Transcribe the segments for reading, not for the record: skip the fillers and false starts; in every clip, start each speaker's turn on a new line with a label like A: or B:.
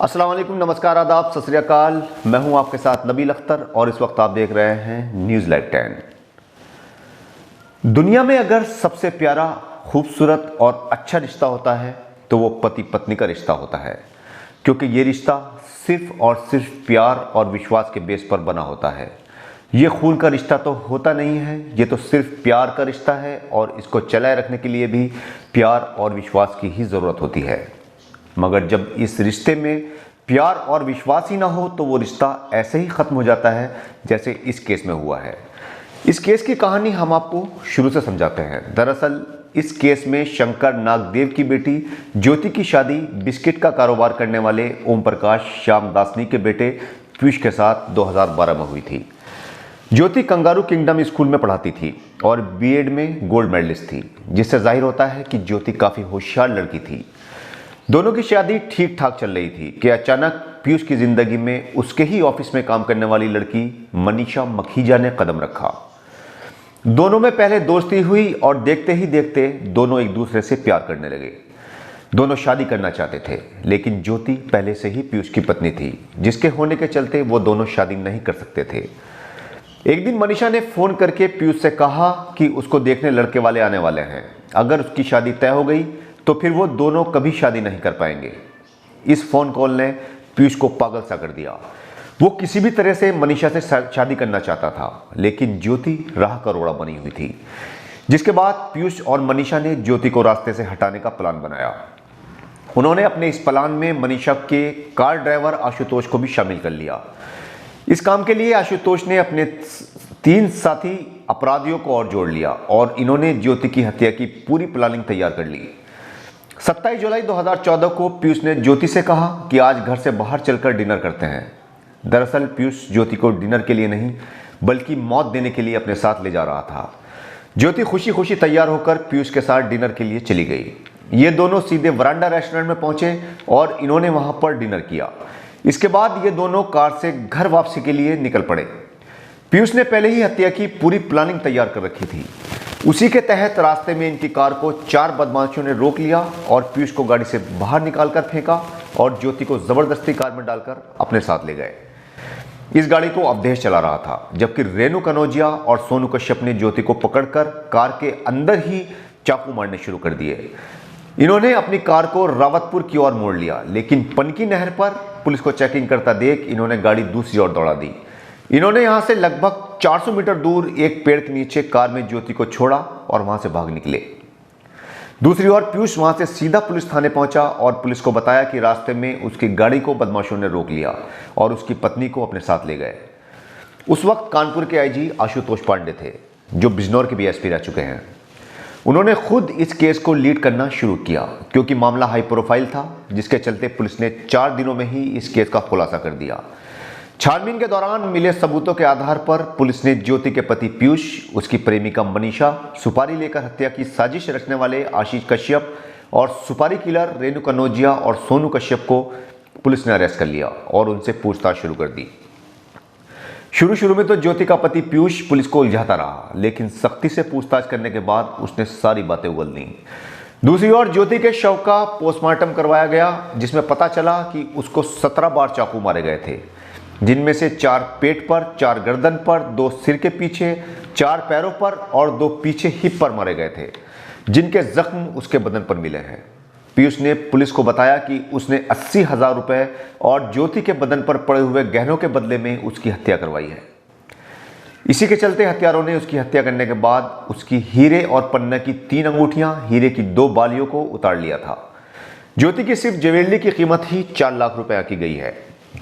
A: अस्सलाम वालेकुम, नमस्कार, आदाब, सत श्री अकाल। मैं हूं आपके साथ नबील अख्तर और इस वक्त आप देख रहे हैं न्यूज़ लाइव 10। दुनिया में अगर सबसे प्यारा, खूबसूरत और अच्छा रिश्ता होता है तो वो पति पत्नी का रिश्ता होता है, क्योंकि ये रिश्ता सिर्फ और सिर्फ प्यार और विश्वास के बेस पर बना होता है। ये खून का रिश्ता तो होता नहीं है, ये तो सिर्फ प्यार का रिश्ता है और इसको चलाए रखने के लिए भी प्यार और विश्वास की ही ज़रूरत होती है। मगर जब इस रिश्ते में प्यार और विश्वास ही ना हो तो वो रिश्ता ऐसे ही ख़त्म हो जाता है जैसे इस केस में हुआ है। इस केस की कहानी हम आपको शुरू से समझाते हैं। दरअसल इस केस में शंकर नागदेव की बेटी ज्योति की शादी बिस्किट का कारोबार करने वाले ओम प्रकाश श्यामदासनी के बेटे पीयूष के साथ 2012 में हुई थी। ज्योति कंगारू किंगडम स्कूल में पढ़ाती थी और बीएड में गोल्ड मेडलिस्ट थी, जिससे जाहिर होता है कि ज्योति काफ़ी होशियार लड़की थी। दोनों की शादी ठीक ठाक चल रही थी कि अचानक पीयूष की जिंदगी में उसके ही ऑफिस में काम करने वाली लड़की मनीषा मखीजा ने कदम रखा। दोनों में पहले दोस्ती हुई और देखते ही देखते दोनों एक दूसरे से प्यार करने लगे। दोनों शादी करना चाहते थे, लेकिन ज्योति पहले से ही पीयूष की पत्नी थी, जिसके होने के चलते वो दोनों शादी नहीं कर सकते थे। एक दिन मनीषा ने फोन करके पीयूष से कहा कि उसको देखने लड़के वाले आने वाले हैं। अगर उसकी शादी तय हो गई तो फिर वो दोनों कभी शादी नहीं कर पाएंगे। इस फोन कॉल ने पीयूष को पागल सा कर दिया। वो किसी भी तरह से मनीषा से शादी करना चाहता था, लेकिन ज्योति राह करोड़ा बनी हुई थी। जिसके बाद पीयूष और मनीषा ने ज्योति को रास्ते से हटाने का प्लान बनाया। उन्होंने अपने इस प्लान में मनीषा के कार ड्राइवर आशुतोष को भी शामिल कर लिया। इस काम के लिए आशुतोष ने अपने 3 साथी अपराधियों को और जोड़ लिया और इन्होंने ज्योति की हत्या की पूरी प्लानिंग तैयार कर ली। 27 जुलाई 2014 को पीयूष ने ज्योति से कहा कि आज घर से बाहर चलकर डिनर करते हैं। दरअसल पीयूष ज्योति को डिनर के लिए नहीं बल्कि मौत देने के लिए अपने साथ ले जा रहा था। ज्योति खुशी खुशी तैयार होकर पीयूष के साथ डिनर के लिए चली गई। ये दोनों सीधे वरांडा रेस्टोरेंट में पहुंचे और इन्होंने वहां पर डिनर किया। इसके बाद ये दोनों कार से घर वापसी के लिए निकल पड़े। पीयूष ने पहले ही हत्या की पूरी प्लानिंग तैयार कर रखी थी। उसी के तहत रास्ते में इनकी कार को 4 बदमाशों ने रोक लिया और पीयूष को गाड़ी से बाहर निकालकर फेंका और ज्योति को जबरदस्ती कार में डालकर अपने साथ ले गए। इस गाड़ी को अवधेश चला रहा था, जबकि रेणु कनौजिया और सोनू कश्यप ने ज्योति को पकड़कर कार के अंदर ही चाकू मारने शुरू कर दिए। इन्होंने अपनी कार को रावतपुर की ओर मोड़ लिया, लेकिन पनकी नहर पर पुलिस को चेकिंग करता देख इन्होंने गाड़ी दूसरी ओर दौड़ा दी। इन्होंने यहां से लगभग 400 मीटर दूर एक पेड़ के नीचे कार में ज्योति को छोड़ा और वहां से भाग निकले। दूसरी ओर पीयूष वहां से सीधा पुलिस थाने पहुंचा और पुलिस को बताया कि रास्ते में उसकी गाड़ी को बदमाशों ने रोक लिया और उसकी पत्नी को अपने साथ ले गए। उस वक्त कानपुर के आईजी आशुतोष पांडे थे, जो बिजनौर के भी एसपी रह चुके हैं। उन्होंने खुद इस केस को लीड करना शुरू किया, क्योंकि मामला हाई प्रोफाइल था, जिसके चलते पुलिस ने 4 दिनों में ही इस केस का खुलासा कर दिया। छानबीन के दौरान मिले सबूतों के आधार पर पुलिस ने ज्योति के पति पीयूष, उसकी प्रेमिका मनीषा, सुपारी लेकर हत्या की साजिश रचने वाले आशीष कश्यप और सुपारी किलर रेणु कनौजिया और सोनू कश्यप को पुलिस ने अरेस्ट कर लिया और उनसे पूछताछ शुरू कर दी। शुरू में तो ज्योति का पति पीयूष पुलिस को उलझाता रहा, लेकिन सख्ती से पूछताछ करने के बाद उसने सारी बातें उगल दी। दूसरी ओर ज्योति के शव का पोस्टमार्टम करवाया गया, जिसमें पता चला कि उसको 17 बार चाकू मारे गए थे, जिनमें से 4 पेट पर, 4 गर्दन पर, 2 सिर के पीछे, 4 पैरों पर और 2 पीछे हिप पर मारे गए थे, जिनके जख्म उसके बदन पर मिले हैं। पीयूष ने पुलिस को बताया कि उसने 80,000 रुपए और ज्योति के बदन पर पड़े हुए गहनों के बदले में उसकी हत्या करवाई है। इसी के चलते हत्यारों ने उसकी हत्या करने के बाद उसकी हीरे और पन्ना की 3 अंगूठियां, हीरे की 2 बालियों को उतार लिया था। ज्योति की सिर्फ ज्वेलरी की कीमत ही 4 लाख रुपए की गई है।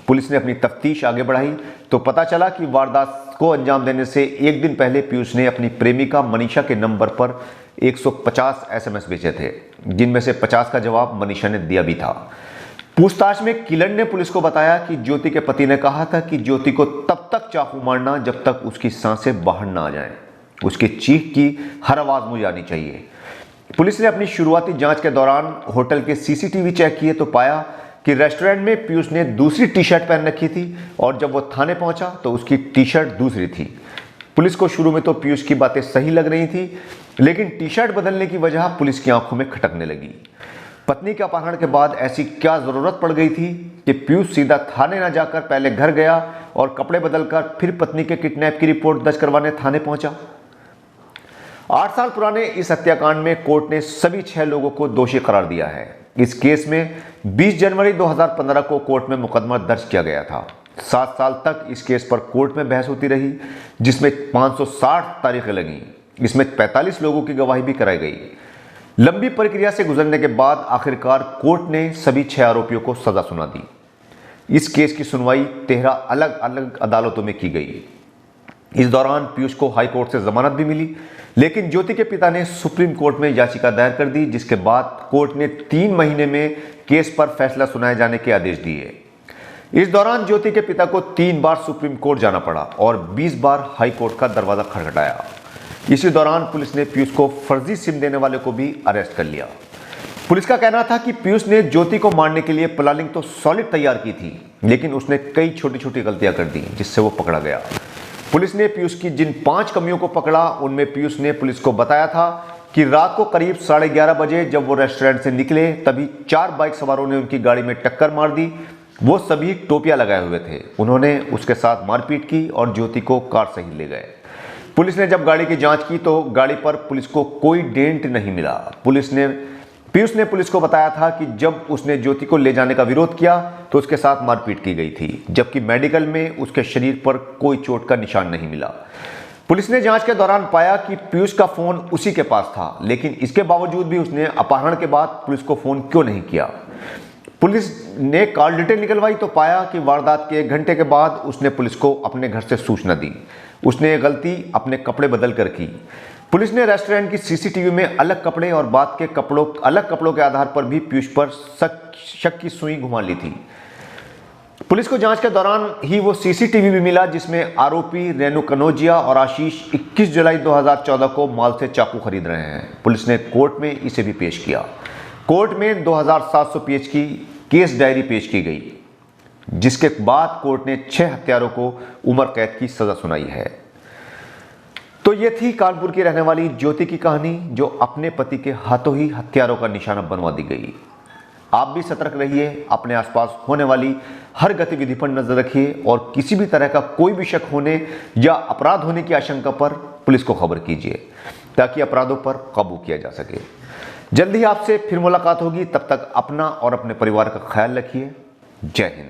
A: पुलिस ने अपनी तफ्तीश आगे बढ़ाई तो पता चला कि वारदात को अंजाम देने से एक दिन पहले पीयूष ने अपनी प्रेमिका मनीषा के नंबर पर 150 एसएमएस भेजे थे, जिनमें से 50 का जवाब मनीषा ने दिया भी था। पूछताछ में किलर ने पुलिस को बताया कि ज्योति के पति ने कहा था कि ज्योति को तब तक चाकू मारना जब तक उसकी सांसें बाहर ना आ जाएं। उसकी चीख की हर आवाज मुझे आनी चाहिए। पुलिस ने अपनी शुरुआती जांच के दौरान होटल के सीसीटीवी चेक किए तो पाया कि रेस्टोरेंट में पीयूष ने दूसरी टी शर्ट पहन रखी थी और जब वो थाने पहुंचा तो उसकी टी शर्ट दूसरी थी। पुलिस को शुरू में तो पीयूष की बातें सही लग रही थी, लेकिन टी शर्ट बदलने की वजह पुलिस की आंखों में खटकने लगी। पत्नी के अपहरण के बाद ऐसी क्या जरूरत पड़ गई थी कि पीयूष सीधा थाने न जाकर पहले घर गया और कपड़े बदलकर फिर पत्नी के किडनैप की रिपोर्ट दर्ज करवाने थाने पहुंचा। 8 साल पुराने इस हत्याकांड में कोर्ट ने सभी 6 लोगों को दोषी करार दिया है। इस केस में 20 जनवरी 2015 को कोर्ट में मुकदमा दर्ज किया गया था। 7 साल तक इस केस पर कोर्ट में बहस होती रही, जिसमें 560 तारीखें लगी। इसमें 45 लोगों की गवाही भी कराई गई। लंबी प्रक्रिया से गुजरने के बाद आखिरकार कोर्ट ने सभी 6 आरोपियों को सजा सुना दी। इस केस की सुनवाई 13 अलग अलग अदालतों में की गई। इस दौरान पीयूष को हाई कोर्ट से जमानत भी मिली, लेकिन ज्योति के पिता ने सुप्रीम कोर्ट में याचिका दायर कर दी, जिसके बाद कोर्ट ने 3 महीने में केस पर फैसला सुनाए जाने के आदेश दिए। इस दौरान ज्योति के पिता को 3 बार सुप्रीम कोर्ट जाना पड़ा और 20 बार हाई कोर्ट का दरवाजा खटखटाया। इसी दौरान पुलिस ने पीयूष को फर्जी सिम देने वाले को भी अरेस्ट कर लिया। पुलिस का कहना था कि पीयूष ने ज्योति को मारने के लिए प्लानिंग तो सॉलिड तैयार की थी, लेकिन उसने कई छोटी छोटी गलतियां कर दी, जिससे वो पकड़ा गया। पुलिस ने पीयूष की जिन 5 कमियों को पकड़ा, उनमें पीयूष ने पुलिस को बताया था कि रात को करीब 11:30 बजे जब वो रेस्टोरेंट से निकले, तभी 4 बाइक सवारों ने उनकी गाड़ी में टक्कर मार दी। वो सभी टोपियां लगाए हुए थे। उन्होंने उसके साथ मारपीट की और ज्योति को कार सहित ले गए। पुलिस ने जब गाड़ी की जांच की तो गाड़ी पर पुलिस को कोई डेंट नहीं मिला। पीयूष ने पुलिस को बताया था कि जब उसने ज्योति को ले जाने का विरोध किया तो उसके साथ मारपीट की गई थी, जबकि मेडिकल में उसके शरीर पर कोई चोट का निशान नहीं मिला। पुलिस ने जांच के दौरान पाया कि पीयूष का फोन उसी के पास था, लेकिन इसके बावजूद भी उसने अपहरण के बाद पुलिस को फोन क्यों नहीं किया। पुलिस ने कॉल डिटेल निकलवाई तो पाया कि वारदात के 1 घंटे के बाद उसने पुलिस को अपने घर से सूचना दी। उसने ये गलती अपने कपड़े बदल कर की। पुलिस ने रेस्टोरेंट की सीसीटीवी में अलग कपड़े और बाद के अलग कपड़ों के आधार पर भी पीयूष पर शक की सुई घुमा ली थी। पुलिस को जांच के दौरान ही वो सीसीटीवी भी मिला, जिसमें आरोपी रेणु कनौजिया और आशीष 21 जुलाई 2014 को मॉल से चाकू खरीद रहे हैं। पुलिस ने कोर्ट में इसे भी पेश किया। कोर्ट में 2700 पेज की केस डायरी पेश की गई, जिसके बाद कोर्ट ने 6 हत्यारों को उम्र कैद की सजा सुनाई है। तो ये थी कानपुर की रहने वाली ज्योति की कहानी, जो अपने पति के हाथों ही हत्यारों का निशाना बनवा दी गई। आप भी सतर्क रहिए, अपने आसपास होने वाली हर गतिविधि पर नजर रखिए और किसी भी तरह का कोई भी शक होने या अपराध होने की आशंका पर पुलिस को खबर कीजिए, ताकि अपराधों पर काबू किया जा सके। जल्दी ही आपसे फिर मुलाकात होगी। तब तक अपना और अपने परिवार का ख्याल रखिए। जय हिंद।